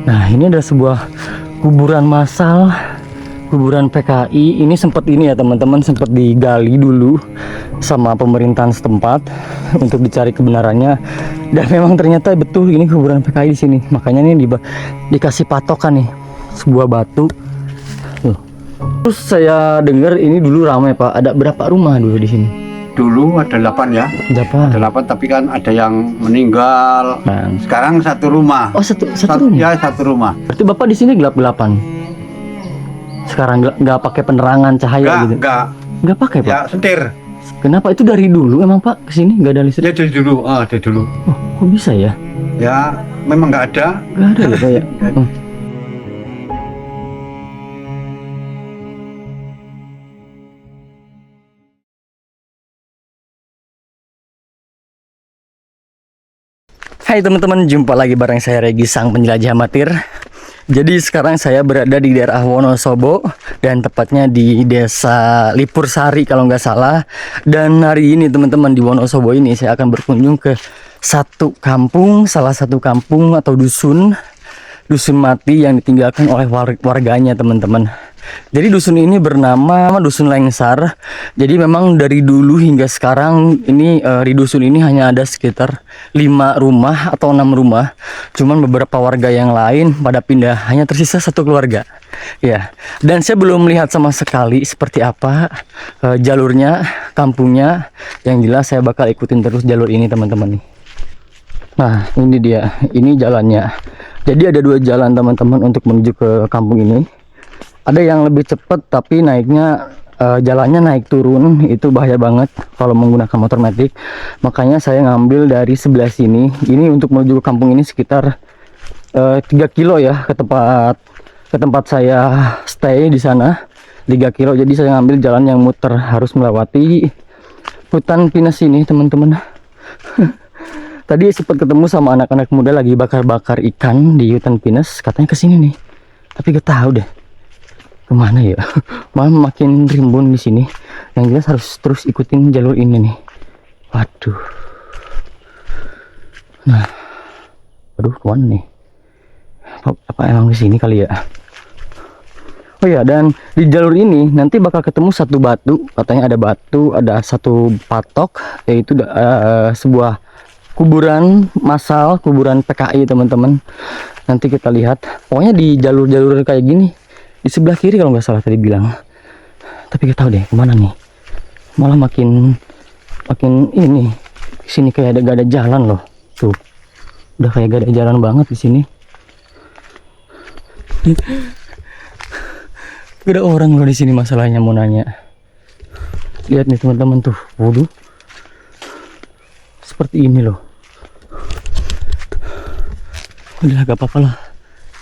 Nah, ini ada sebuah kuburan massal, kuburan PKI. Ini sempat ini ya teman-teman, sempat digali dulu sama pemerintahan setempat untuk dicari kebenarannya. Dan memang ternyata betul ini kuburan PKI di sini. Makanya ini dikasih patokan nih, sebuah batu. Tuh. Terus saya dengar ini dulu ramai Pak. Ada berapa rumah dulu di sini? Dulu ada 8 ya. Ada 8 tapi kan ada yang meninggal. Nah. Sekarang satu rumah. Oh, satu rumah. Ya, satu rumah. Berarti Bapak di sini gelap-gelapan. Sekarang nggak pakai penerangan cahaya gitu. Nggak pakai Pak. Ya, setir. Kenapa itu dari dulu emang Pak kesini nggak ada listrik? Ya dari dulu, dari dulu. Oh, kok bisa ya? Ya, memang nggak ada. Nggak ada ya Pak ya? Hai teman-teman, jumpa lagi bareng saya Regi, sang penjelajah amatir. Jadi sekarang saya berada di daerah Wonosobo dan tepatnya di desa Lipursari kalau nggak salah. Dan hari ini teman-teman di Wonosobo ini saya akan berkunjung ke satu kampung, salah satu kampung atau dusun mati yang ditinggalkan oleh warganya teman-teman. Jadi dusun ini bernama Dusun Lengsar. Jadi memang dari dulu hingga sekarang ini di dusun ini hanya ada sekitar 5 rumah atau 6 rumah. Cuman beberapa warga yang lain pada pindah, hanya tersisa satu keluarga. Ya, dan saya belum melihat sama sekali seperti apa jalurnya, kampungnya. Yang jelas saya bakal ikutin terus jalur ini teman-teman nih. Nah, ini dia, ini jalannya. Jadi ada 2 jalan teman-teman untuk menuju ke kampung ini. Ada yang lebih cepat tapi naiknya jalannya naik turun, itu bahaya banget kalau menggunakan motor matic. Makanya saya ngambil dari sebelah sini. Ini untuk menuju ke kampung ini sekitar 3 kilo ya ke tempat saya stay di sana. 3 kilo. Jadi saya ngambil jalan yang muter, harus melewati hutan pinus ini teman-teman. Tadi sempat ketemu sama anak-anak muda lagi bakar-bakar ikan di hutan pinus, katanya kesini nih. Tapi gak tahu deh kemana ya. Malah makin rimbun di sini. Yang jelas harus terus ikutin jalur ini nih. Waduh. Nah, aduh kemana nih? Apa emang di sini kali ya? Oh ya, dan di jalur ini nanti bakal ketemu satu batu. Katanya ada batu, ada satu patok, yaitu sebuah kuburan massal, kuburan PKI teman-teman. Nanti kita lihat. Pokoknya di jalur-jalur kayak gini, di sebelah kiri kalau nggak salah tadi bilang. Tapi kita tahu deh kemana nih. Malah makin ini. Sini kayak gak ada jalan loh. Tuh, udah kayak gak ada jalan banget di sini. Gak ada orang loh di sini, masalahnya mau nanya. Lihat nih teman-teman tuh, waduh. Seperti ini loh. Udah gak apa-apa lah.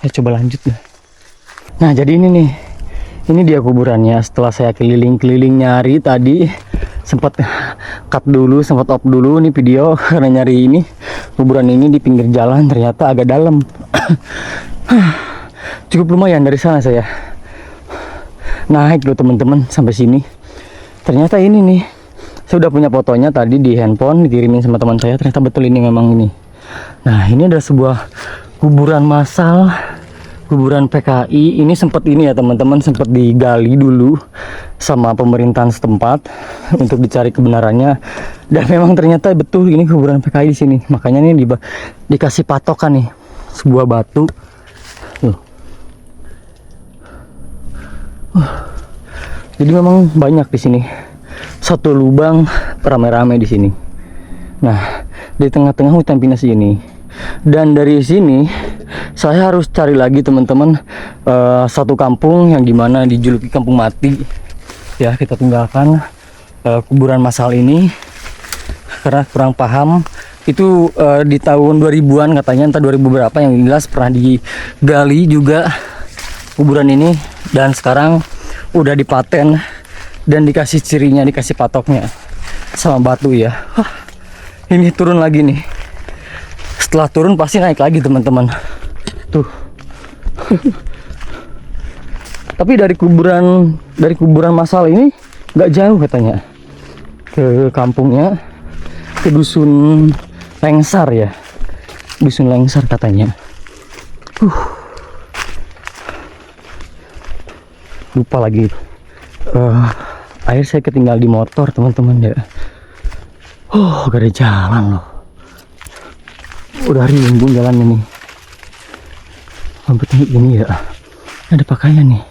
Ya coba lanjut deh. Nah jadi ini nih, ini dia kuburannya. Setelah saya keliling-keliling nyari tadi, sempat cut dulu, sempat off dulu nih video karena nyari ini kuburan ini di pinggir jalan. Ternyata agak dalam. Cukup lumayan dari sana saya naik loh teman-teman sampai sini. Ternyata ini nih, saya udah punya fotonya tadi di handphone, dikirimin sama teman saya. Ternyata betul ini memang ini. Nah ini adalah sebuah kuburan massal, kuburan PKI. Ini sempat ini ya teman-teman, sempat digali dulu sama pemerintahan setempat untuk dicari kebenarannya. Dan memang ternyata betul ini kuburan PKI di sini. Makanya ini dikasih patokan nih, sebuah batu. Jadi memang banyak di sini. Satu lubang rame-rame di sini. Nah, di tengah-tengah hutan pinus ini. Dan dari sini saya harus cari lagi teman-teman satu kampung yang dimana dijuluki kampung mati. Ya, kita tinggalkan kuburan massal ini karena kurang paham. Itu di tahun 2000-an katanya, entah 2000 berapa, yang jelas pernah digali juga kuburan ini. Dan sekarang udah dipaten dan dikasih cirinya, dikasih patoknya sama batu ya. Ini turun lagi nih. Setelah turun pasti naik lagi teman-teman. Tuh. Tapi dari kuburan massal ini nggak jauh katanya ke kampungnya, ke dusun Lengsar ya. Dusun Lengsar katanya. lupa lagi. Akhir saya ketinggal di motor teman-teman ya. Gak ada jalan loh. Udah rimbun jalannya nih. Rambutnya ini ya. Ada pakaian nih.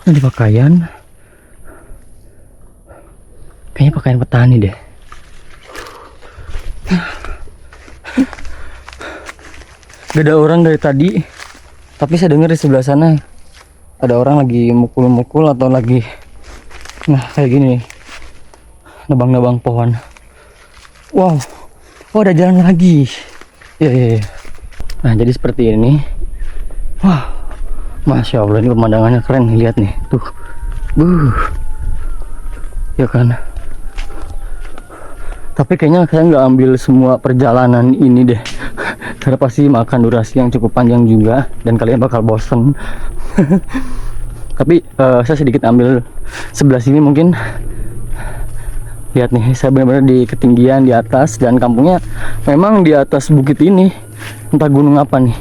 Ada pakaian. Kayaknya pakaian petani deh. Gak ada orang dari tadi. Tapi saya dengar di sebelah sana ada orang lagi mukul-mukul atau lagi, nah kayak gini nih, nebang-nebang pohon. Wow, ada jalan lagi. Ya. Nah jadi seperti ini. Wah, masya Allah, ini pemandangannya keren nih, lihat nih tuh. Ya kan. Tapi kayaknya saya nggak ambil semua perjalanan ini deh. Karena pasti makan durasi yang cukup panjang juga dan kalian bakal bosen. Tapi saya sedikit ambil sebelah sini mungkin. Lihat nih, saya benar-benar di ketinggian di atas dan kampungnya memang di atas bukit ini. Entah gunung apa nih,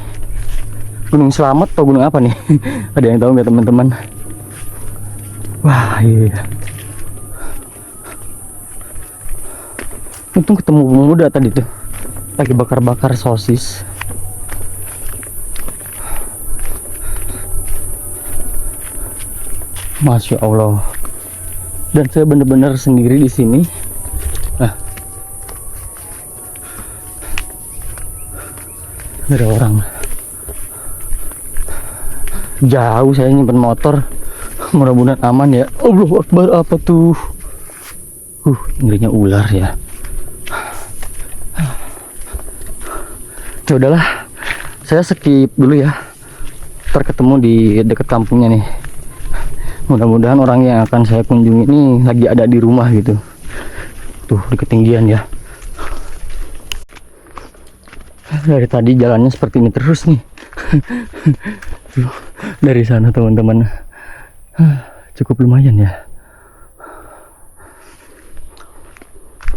Gunung Selamat atau gunung apa nih? Ada yang tahu nggak teman-teman? Wah iya. Untung ketemu pemuda tadi tuh, lagi bakar-bakar sosis. Masya Allah. Dan saya benar-benar sendiri di sini. Nah, nggak ada orang. Jauh saya nyimpen motor. Mudah-mudahan aman ya. Allahu Akbar, apa tuh? Ngerinya ular ya. Ya udahlah, saya skip dulu ya. Ntar ketemu di dekat kampungnya nih. Mudah-mudahan orang yang akan saya kunjungi ini lagi ada di rumah gitu. Tuh di ketinggian ya. Dari tadi jalannya seperti ini terus nih. Dari sana teman-teman. Cukup lumayan ya.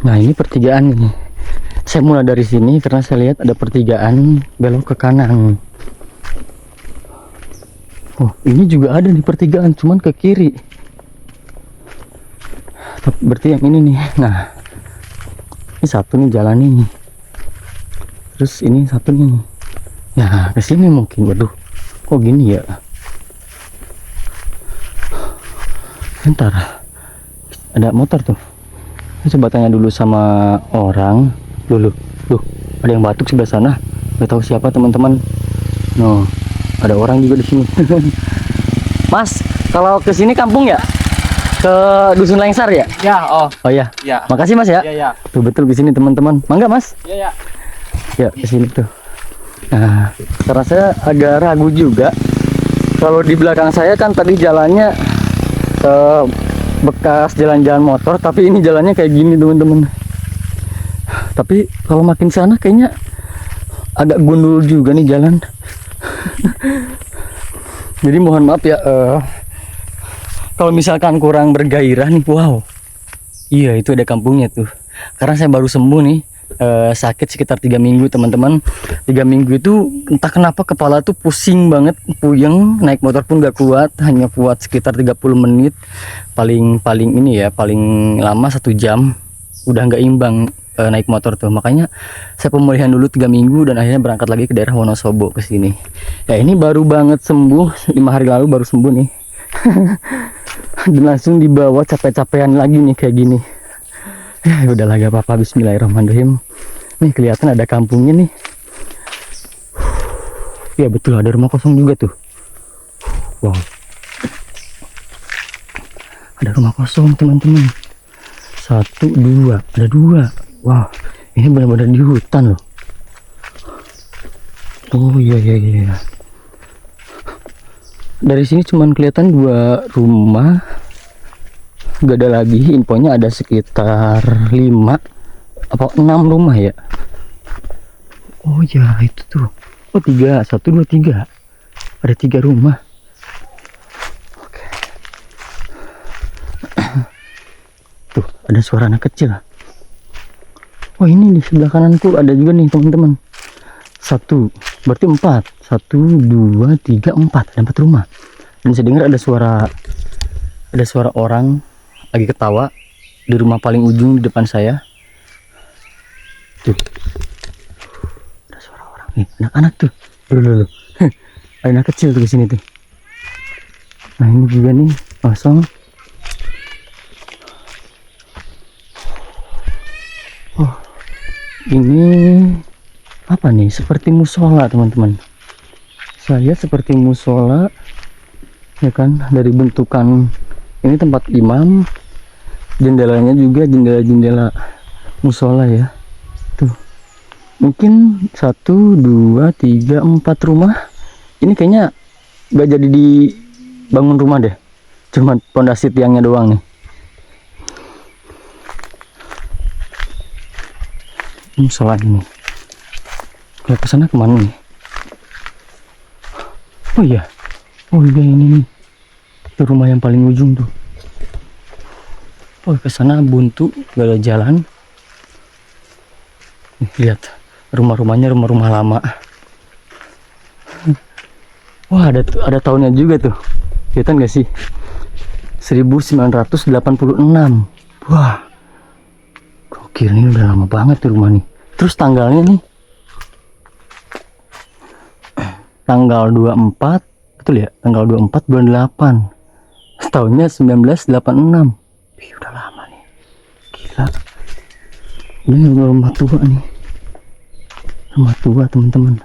Nah ini pertigaan ini. Saya mulai dari sini karena saya lihat ada pertigaan belok ke kanan. Oh, ini juga ada di pertigaan, cuman ke kiri. Berarti yang ini nih. Nah, ini satu nih jalan ini. Terus ini satunya nih. Ya, ke sini mungkin. Waduh, kok gini ya? Bentar, ada motor tuh. Saya coba tanya dulu sama orang. Dulu, ada yang batuk sebelah sana. Gak tahu siapa teman-teman. No, ada orang juga di sini. Mas, kalau ke sini kampung ya? Ke Dusun Lengsar ya? Ya, Oh ya. ya. Makasih Mas ya. Ya. Tuh betul di sini teman-teman. Mangga Mas. Ya. Ya ke sini tuh. Nah, karena saya agak ragu juga. Kalau di belakang saya kan tadi jalannya bekas jalan-jalan motor, tapi ini jalannya kayak gini teman-teman. Tapi kalau makin sana kayaknya agak gundul juga nih jalan. Jadi mohon maaf ya kalau misalkan kurang bergairah nih. Wow, iya itu ada kampungnya tuh. Karena saya baru sembuh nih, sakit sekitar 3 minggu teman-teman. 3 minggu itu entah kenapa kepala tuh pusing banget, puyeng, naik motor pun gak kuat, hanya kuat sekitar 30 menit. Paling ini ya, paling lama 1 jam udah nggak imbang naik motor tuh. Makanya saya pemulihan dulu 3 minggu dan akhirnya berangkat lagi ke daerah Wonosobo ke sini. Ya ini baru banget sembuh, 5 hari lalu baru sembuh nih. Dan langsung dibawa capek-capean lagi nih kayak gini. Ya udahlah gak apa-apa, bismillahirrahmanirrahim. Nih kelihatan ada kampungnya nih. Ya betul, ada rumah kosong juga tuh. Wow, ada rumah kosong teman-teman. 1, 2, ada 2. Wow, ini benar-benar di hutan loh. Oh iya. Dari sini cuman kelihatan 2 rumah. Gak ada lagi, infonya ada sekitar 5 apa 6 rumah ya. Oh ya itu tuh. Oh 3, 1, 2, 3. Ada 3 rumah. Oke. Tuh ada suara anak kecil. Oh ini di sebelah kanan tuh ada juga nih teman-teman. 1, Berarti 4. 1, 2, 3, 4. Ada 4 rumah. Dan saya dengar ada suara orang lagi ketawa di rumah paling ujung di depan saya. Tuh. Ada suara orang nih, anak-anak tuh. Loh. Ada anak kecil tuh di sini tuh. Nah, ini juga nih kosong. Oh. Ini apa nih? Seperti musola, teman-teman. Saya seperti musola, ya kan, dari bentukan ini tempat imam, jendelanya juga jendela-jendela musola ya. Tuh, mungkin 1, 2, 3, 4 rumah. Ini kayaknya gak jadi dibangun rumah deh, cuma pondasi tiangnya doang nih. Musola ini, kalau ke sana kemana nih? Oh iya, ini nih, itu rumah yang paling ujung tuh. Oh, ke sana buntu, gak ada jalan. Nih, lihat rumah-rumahnya, rumah-rumah lama. Wah, ada tahunnya juga tuh. Kelihatan gak sih? 1986. Wah, gokil, ini udah lama banget tuh rumah nih. Terus tanggalnya nih, tanggal 24, betul ya? Tanggal 24 bulan 8. Tahunnya 1986. Wih, udah lama nih. Gila. Ini rumah tua nih. Rumah tua, teman-teman.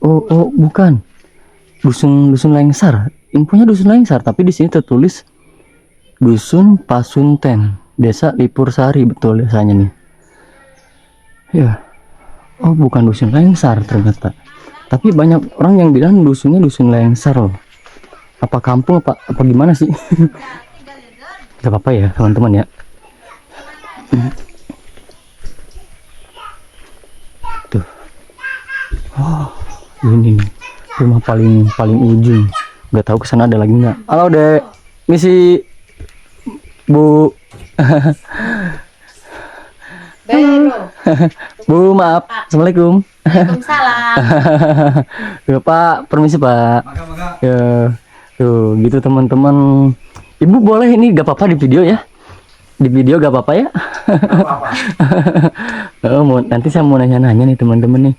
Oh, bukan. Dusun Lengsar. Infonya Dusun Lengsar, tapi di sini tertulis Dusun Pasunten, Desa Lipur Sari, betul desanya nih. Ya. Oh, bukan Dusun Lengsar ternyata. Tapi banyak orang yang bilang dusunnya Dusun Lengsar loh. Apa kampung apa gimana sih? Gak apa-apa ya, teman-teman ya. Tuh. Oh, ini nih, rumah paling ujung. Gak tahu kesana ada lagi nggak. Halo Dek, misi Bu. Bu, maaf. Assalamualaikum. Waalaikumsalam. Ya, Pak, permisi Pak. Ya, tuh gitu teman-teman. Ibu boleh ini gak apa-apa di video ya? Di video gak apa-apa ya? Oh, nanti saya mau nanya-nanya nih teman-teman nih.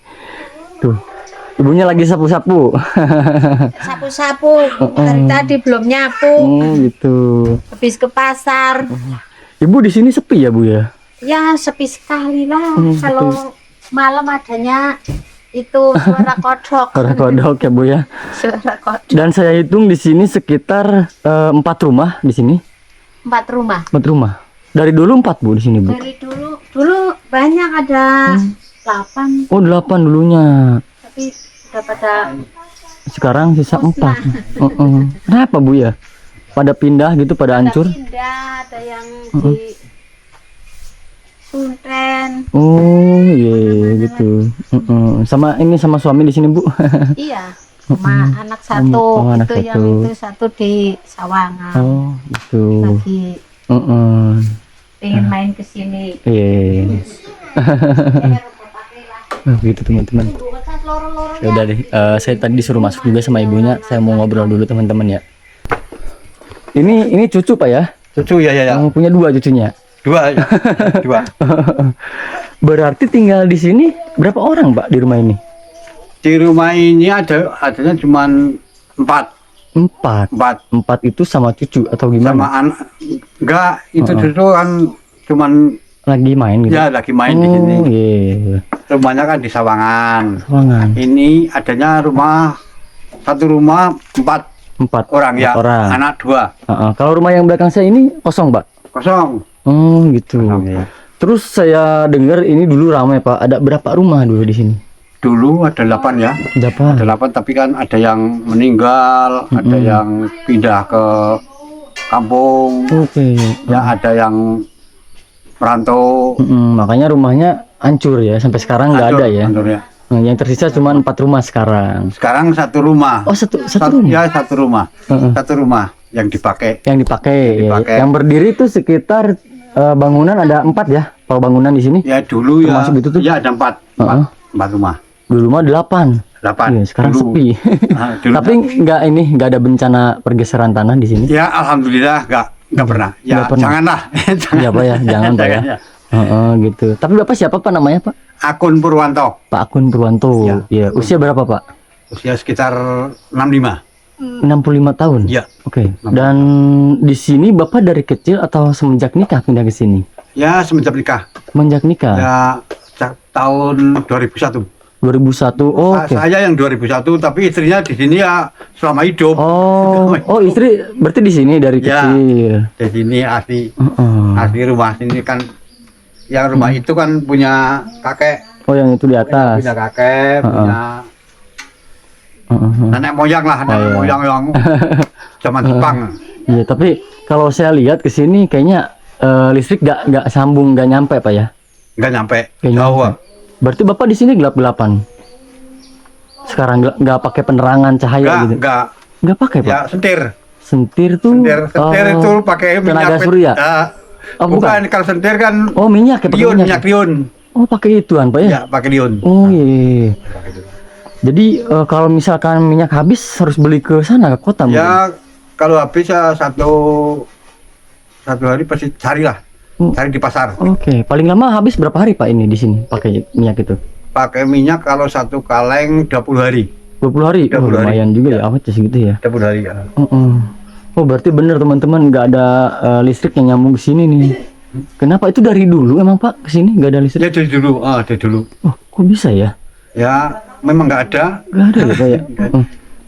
Tuh, ibunya lagi sapu-sapu. Sapu-sapu. Dari tadi belum nyapu. Oh, gitu. Habis ke pasar. Ibu di sini sepi ya, Bu ya? Ya sepi sekali lah. Kalau malam adanya itu suara kodok. Suara kodok ya, Bu ya. Suara kodok. Dan saya hitung di sini sekitar 4 rumah di sini. 4 rumah. 4 rumah. Dari dulu 4 Bu di sini, Bu. Dari dulu banyak, ada 8. Oh, 8 dulunya. Tapi sudah pada Sekarang sisa 4. Kenapa Bu ya? Pada pindah gitu, pada hancur? pindah, ada yang di Sunten. Oh, iya gitu. Sama suami di sini, Bu. Iya. Sama anak satu. Oh, anak itu yang satu. itu satu di Sawangan. Oh, gitu. Lagi pengen main ke sini. Iya. Nah, gitu teman-teman. Ya udah deh, saya tadi disuruh masuk juga sama ibunya. Saya mau ngobrol dulu teman-teman ya. Ini cucu Pak ya? Cucu ya. Punya 2 cucunya. 2. Berarti tinggal di sini berapa orang Pak di rumah ini? Di rumah ini adanya cuma 4. 4 itu sama cucu atau gimana? Sama anak. Enggak, itu cucu kan cuman Lagi main gitu? ya lagi main di sini. Iya. Rumahnya kan di Sawangan. Sawangan. Ini adanya satu rumah 4 orang ya. Orang. Anak 2. Kalau rumah yang belakang saya ini kosong Pak? Kosong. Oh gitu. Kosong, ya. Terus saya dengar ini dulu ramai Pak. Ada berapa rumah dulu di sini? Dulu ada 8 ya. Berapa? Ada 8, tapi kan ada yang meninggal, ada yang pindah ke kampung, Oke. ya ada yang merantau. Makanya rumahnya hancur ya, sampai sekarang nggak ada ya. Hancur ya. Nah, yang tersisa cuma 4 rumah sekarang. Sekarang satu rumah. Oh, satu rumah. Ya, satu rumah. Satu rumah yang dipakai. Yang dipakai. Yang dipakai. Yang berdiri itu sekitar bangunan ada 4 ya? Kalau bangunan di sini? Ya dulu ya. Termasuk itu tuh? Ya ada 4 rumah. Dulu mah 8. 8. Iya, sekarang Dulu. sepi. Dulu Tapi nggak ada bencana pergeseran tanah di sini? ya alhamdulillah nggak pernah. Ya Nggak pernah. janganlah. Iya Pak ya, jangan Pak ya. Gitu. Tapi Bapak siapa Pak namanya Pak? Akun Purwanto. Pak Akun Purwanto. Ya. Iya. Usia berapa Pak? Usia sekitar 65. 65 tahun. Iya. Oke. Dan di sini Bapak dari kecil atau semenjak nikah pindah ke sini? Ya semenjak nikah. Semenjak nikah. Ya tahun 2001. 2001. Oh, oke. Saya yang 2001 tapi istrinya di sini ya selama hidup. Oh, istri berarti di sini dari Ya. kecil. Di sini asli Heeh. asli rumah sini kan. Yang rumah itu kan punya kakek. Oh, yang itu di atas. Punya kakek, punya nenek moyang lah, nenek iya. moyang yang zaman Jepang. Iya, tapi kalau saya lihat ke sini kayaknya listrik nggak sambung, nggak nyampe Pak ya? Nggak nyampe. Nggak Jauh. nyampe. Berarti Bapak di sini gelap-gelapan. Sekarang nggak pakai penerangan cahaya gitu. Nggak pakai Pak. Ya sentir. Sentir tuh. Sentir itu pakai tenaga minyak surya. Oh, bukan. Kalau sentir kan Oh, minyak ya, pakai liun, minyak. minyak liun. Oh, pakai ituan Pak ya? Ya, pakai liun. Oh iya. Jadi kalau misalkan minyak habis harus beli ke sana ke kota mungkin? Ya kalau habis ya satu hari pasti carilah. Cari di pasar. Oke, paling lama habis berapa hari Pak ini di sini pakai minyak itu? Pakai minyak kalau satu kaleng 20 hari. 20 hari? 20 hari. Lumayan juga ya, awet ya segitu ya. 20 hari ya. Oh, berarti bener teman-teman nggak ada listrik yang nyambung ke sini nih. Kenapa itu dari dulu emang Pak ke sini nggak ada listrik? Ya dari dulu, dari dulu. Oh, kok bisa ya? Ya memang nggak ada. Nggak ada ya Pak ya?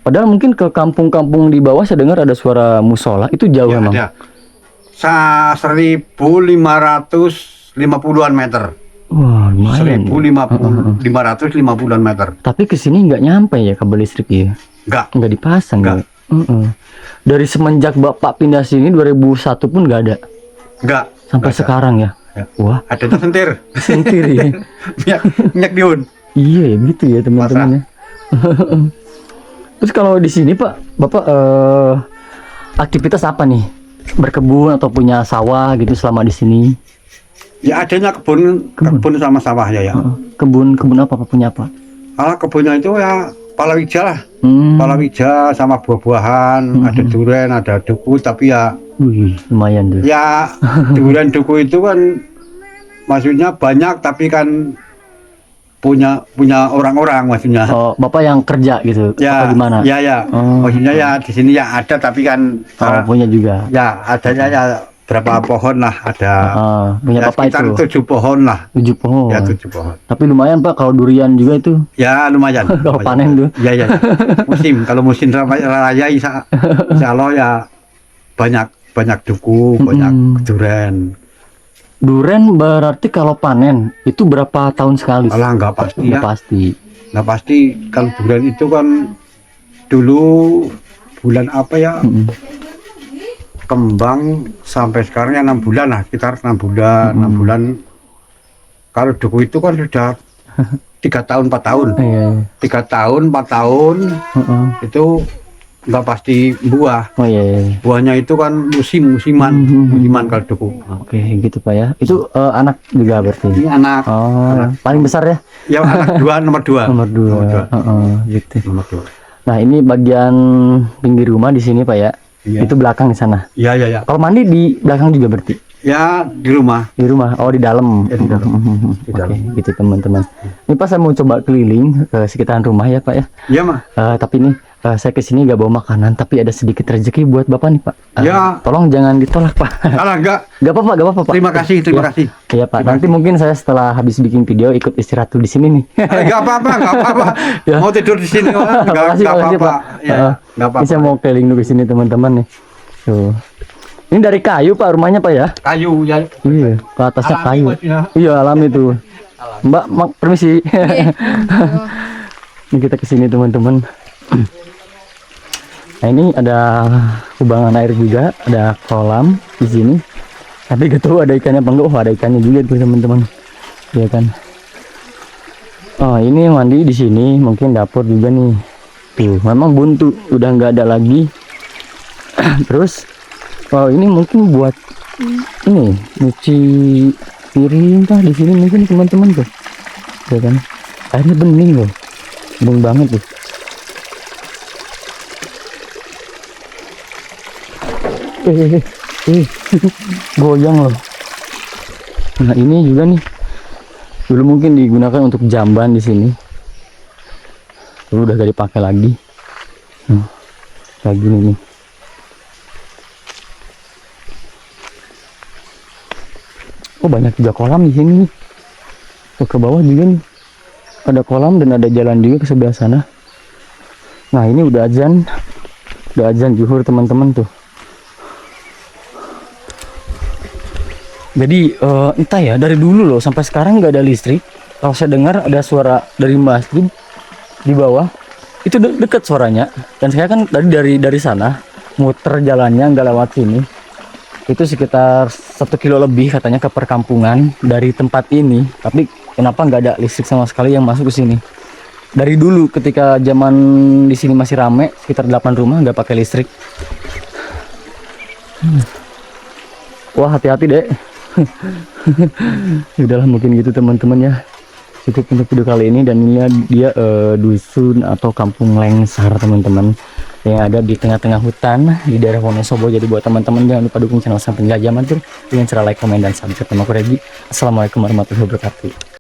Padahal mungkin ke kampung-kampung di bawah saya dengar ada suara musola, itu jauh Ya, emang? ada. 1550-an meter. Wah, lumayan. 1550-an meter. Tapi ke sini nggak nyampe ya kabel listrik ya? Nggak dipasang Nggak. ya? Dari semenjak Bapak pindah sini 2001 pun nggak ada? Nggak. Sampai Nggak ada. sekarang ya? Ya. Wah, Adanya sentir. sentir ya? minyak liun. Iya ya gitu ya teman-teman ya. Terus kalau di sini Pak, Bapak aktivitas apa nih? Berkebun atau punya sawah gitu selama di sini? Ya adanya kebun sama sawah ya. Kebun apa Pak, punya apa? Kebunnya itu ya palawija lah. Hmm. Palawija sama buah-buahan, ada durian, ada duku, tapi ya Wih, lumayan tuh. ya durian duku itu kan maksudnya banyak tapi kan punya orang-orang maksudnya. Oh, Bapak yang kerja gitu? Ya, Apa gimana? ya. Oh. Maksudnya ya di sini ya ada tapi kan Punya juga. ya adanya ya berapa pohon lah ada. Punya Ya, Bapak sekitar itu 7 pohon lah. 7 pohon. Ya 7 pohon. Tapi lumayan Pak kalau durian juga itu. Ya lumayan. Kalau lumayan. panen tuh. Ya ya. Kalau musim raya insya Allah ya banyak duku, banyak durian. Durian berarti kalau panen itu berapa tahun sekali? Alah nggak pasti Nggak ya. pasti. Nggak pasti kalau durian itu kan dulu bulan apa ya? Kembang sampai sekarang ya 6 bulan lah, sekitar 6 bulan, 6 bulan. Kalau duku itu kan sudah 3 tahun 4 tahun. Iya. 3 tahun 4 tahun itu nggak pasti buah. Oh iya. Buahnya itu kan musiman kalau duku. Oke, gitu Pak ya. Itu anak juga berarti. Ini anak. Oh, paling besar ya? Ya anak nomor 2. Nomor 2. Gitu. Nomor 2. Nah, ini bagian pinggir rumah di sini Pak ya. Iya. Itu belakang di sana. Iya. Kalau mandi di belakang juga berarti? Ya di rumah. Di rumah. Oh, di dalam. Ya, di dalam. Di Oke, dalam. gitu teman-teman. Ini Pak saya mau coba keliling ke sekitaran rumah ya Pak ya. Iya mah. Tapi ini saya kesini nggak bawa makanan, tapi ada sedikit rezeki buat Bapak nih Pak. Ya. Tolong jangan ditolak Pak. Alah enggak. Gak apa-apa Pak. Terima kasih. Iya Pak. Nanti mungkin saya setelah habis bikin video ikut istirahat tuh di sini nih. Enggak apa-apa. Ya. Mau tidur di sini enggak Makasih, apa-apa. Pak. Ya, enggak apa-apa. Ini saya mau keliling dulu ke sini teman-teman nih. Tuh. Ini dari kayu Pak rumahnya Pak ya? Kayu ya. Iya, ke atasnya Alami, kayu. Mas, ya. Iya, alami itu. Mbak, permisi. Ini kita ke sini teman-teman. Nah, ini ada kubangan air juga, ada kolam di sini. Tapi gak tahu ada ikannya apa enggak. Oh, ada ikannya juga tuh teman-teman. Iya kan. Oh, ini mandi di sini, mungkin dapur juga nih. Tuh, memang buntu, udah nggak ada lagi. Terus, oh ini mungkin buat ini nyuci piring kah di sini mungkin teman-teman tuh, ya kan? Airnya bening loh, bening banget tuh. Goyang loh. Nah ini juga nih, dulu mungkin digunakan untuk jamban di sini. Dulu udah gak dipakai lagi. Kayak gini nih. Oh banyak juga kolam di sini nih. Tuh, ke bawah juga nih. Ada kolam dan ada jalan juga ke sebelah sana. Nah ini udah azan zuhur teman-teman tuh. Jadi entah ya, dari dulu loh sampai sekarang nggak ada listrik. Kalau saya dengar ada suara dari masjid di bawah, itu deket suaranya. Dan saya kan tadi dari sana muter jalannya nggak lewat sini. Itu sekitar 1 kilo lebih katanya ke perkampungan dari tempat ini. Tapi kenapa nggak ada listrik sama sekali yang masuk ke sini? Dari dulu ketika zaman di sini masih rame, sekitar 8 rumah nggak pakai listrik. Wah hati-hati deh. Udahlah mungkin gitu teman-teman ya, cukup untuk video kali ini. Dan ini dia dusun atau kampung Lengsar teman-teman, yang ada di tengah-tengah hutan di daerah Wonosobo. Jadi buat teman-teman jangan lupa dukung channel Sang Penjelajah Amatir dengan cara like, komen, dan subscribe. Nama aku Regi. Assalamualaikum warahmatullahi wabarakatuh.